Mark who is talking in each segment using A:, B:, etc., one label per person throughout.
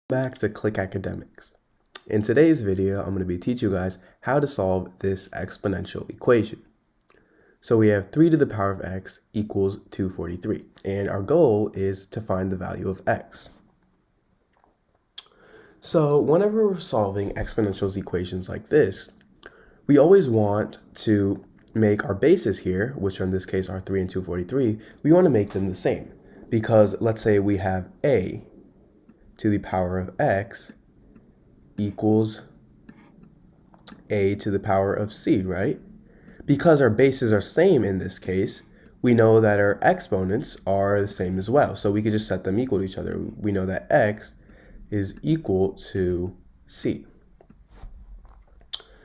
A: Back to Click Academics. In today's video, I'm going to be teaching you guys how to solve this exponential equation. So we have 3 to the power of x equals 243, and our goal is to find the value of x. So whenever we're solving exponential equations like this, we always want to make our bases here, which in this case are 3 and 243, we want to make them the same. Because let's say we have a to the power of x equals a to the power of c, right? Because our bases are same in this case, we know that our exponents are the same as well. So we could just set them equal to each other. We know that x is equal to c.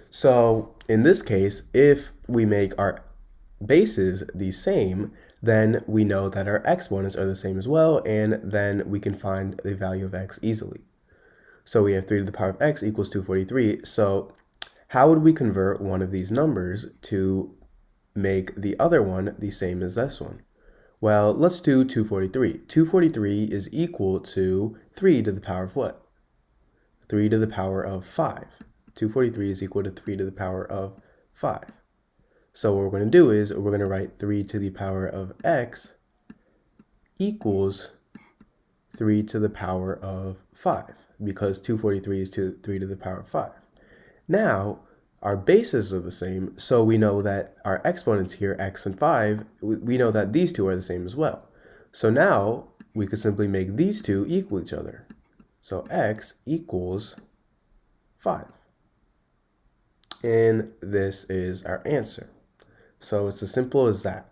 A: So in this case, if we make our bases the same, then we know that our exponents are the same as well, and then we can find the value of x easily. So we have 3 to the power of x equals 243. So how would we convert one of these numbers to make the other one the same as this one? Well, let's do 243. 243 is equal to 3 to the power of what? 3 to the power of 5. 243 is equal to 3 to the power of 5. So what we're going to do is we're going to write 3 to the power of x equals 3 to the power of 5, because 243 is 3 to the power of 5. Now, our bases are the same, so we know that our exponents here, x and 5, we know that these two are the same as well. So now, we could simply make these two equal each other. So x equals 5. And this is our answer. So it's as simple as that.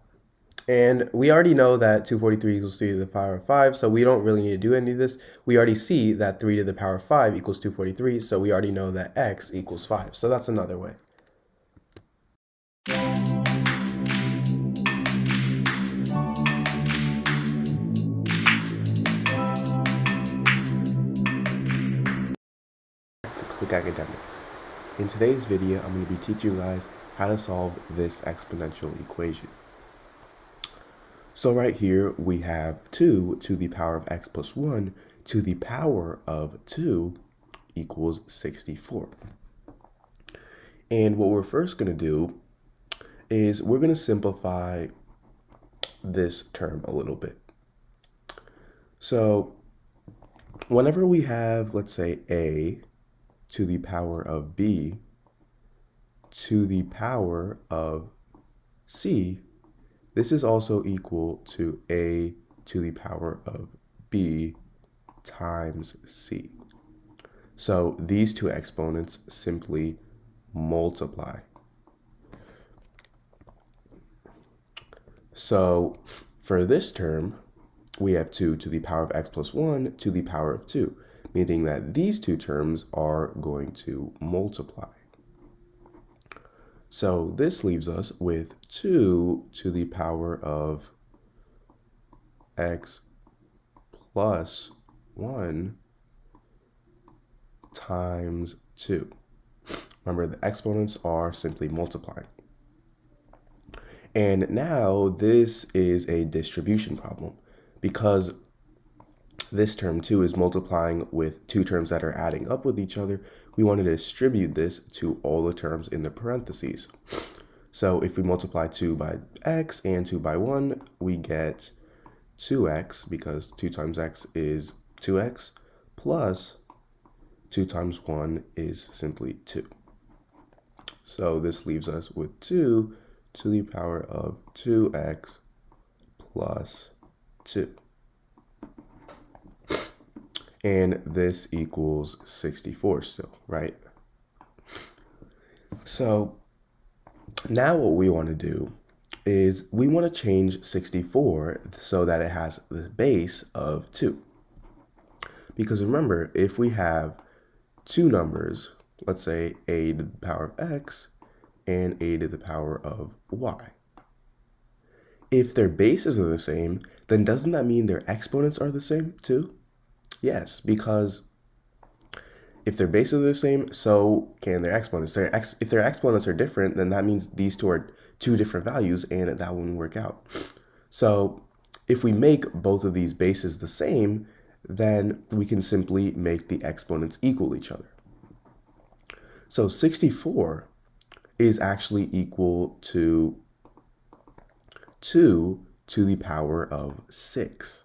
A: And we already know that 243 equals 3 to the power of 5, so we don't really need to do any of this. We already see that 3 to the power of 5 equals 243, so we already know that x equals 5. So that's another way. To Click Academics. In today's video, I'm going to be teaching you guys how to solve this exponential equation. So right here, we have 2 to the power of x plus 1 to the power of 2 equals 64. And what we're first going to do is we're going to simplify this term a little bit. So whenever we have, let's say, a to the power of b to the power of c, this is also equal to a to the power of b times c. So these two exponents simply multiply. So for this term, we have 2 to the power of x plus 1 to the power of 2, meaning that these two terms are going to multiply. So this leaves us with 2 to the power of x plus 1 times 2. Remember, the exponents are simply multiplying. And now this is a distribution problem, because this term 2 is multiplying with two terms that are adding up with each other. We want to distribute this to all the terms in the parentheses. So if we multiply 2 by x and 2 by 1, we get 2x, because 2 times x is 2x, plus 2 times 1 is simply 2. So this leaves us with 2 to the power of 2x plus 2. And this equals 64 still, right? So now what we want to do is we want to change 64 so that it has the base of 2. Because remember, if we have two numbers, let's say a to the power of x and a to the power of y, if their bases are the same, then doesn't that mean their exponents are the same too? Yes, because if their bases are the same, so can their exponents. If their exponents are different, then that means these two are two different values, and that wouldn't work out. So if we make both of these bases the same, then we can simply make the exponents equal each other. So 64 is actually equal to 2 to the power of 6.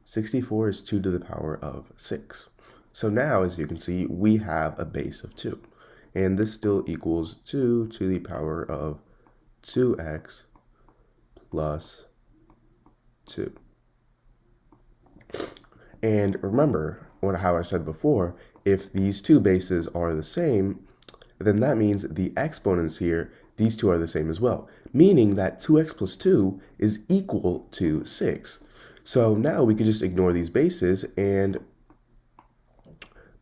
A: 64 is 2 to the power of 6. So now, as you can see, we have a base of 2. And this still equals 2 to the power of 2x plus 2. And remember how I said before, if these two bases are the same, then that means the exponents here, these two are the same as well, meaning that 2x plus 2 is equal to 6. So now we could just ignore these bases and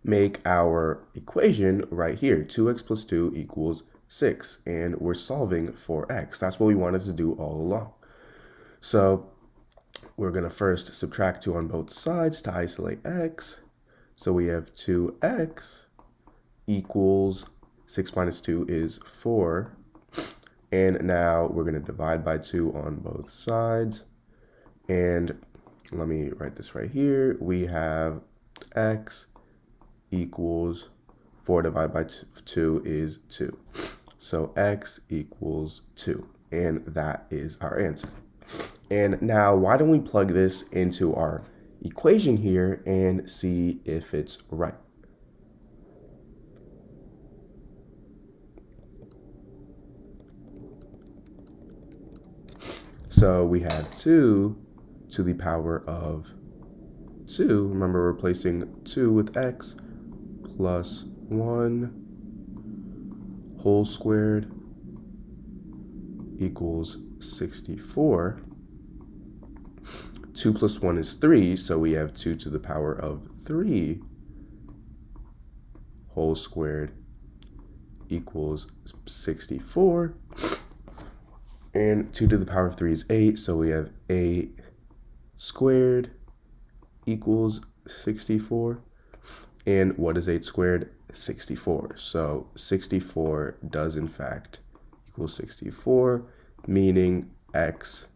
A: make our equation right here. 2x plus 2 equals 6, and we're solving for x. That's what we wanted to do all along. So we're going to first subtract 2 on both sides to isolate x. So we have 2x equals 6 minus 2 is 4. And now we're going to divide by 2 on both sides. And let me write this right here. We have x equals 4 divided by 2 is 2. So x equals 2. And that is our answer. And now why don't we plug this into our equation here and see if it's right. So we have 2 to the power of 2. Remember, we're replacing 2 with x plus 1 whole squared equals 64. 2 plus 1 is 3, so we have 2 to the power of 3 whole squared equals 64. And 2 to the power of 3 is 8, so we have 8 squared equals 64. And what is 8 squared? 64. So 64 does in fact equal 64, meaning x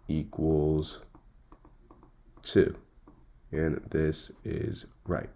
A: equals 2. And this is right.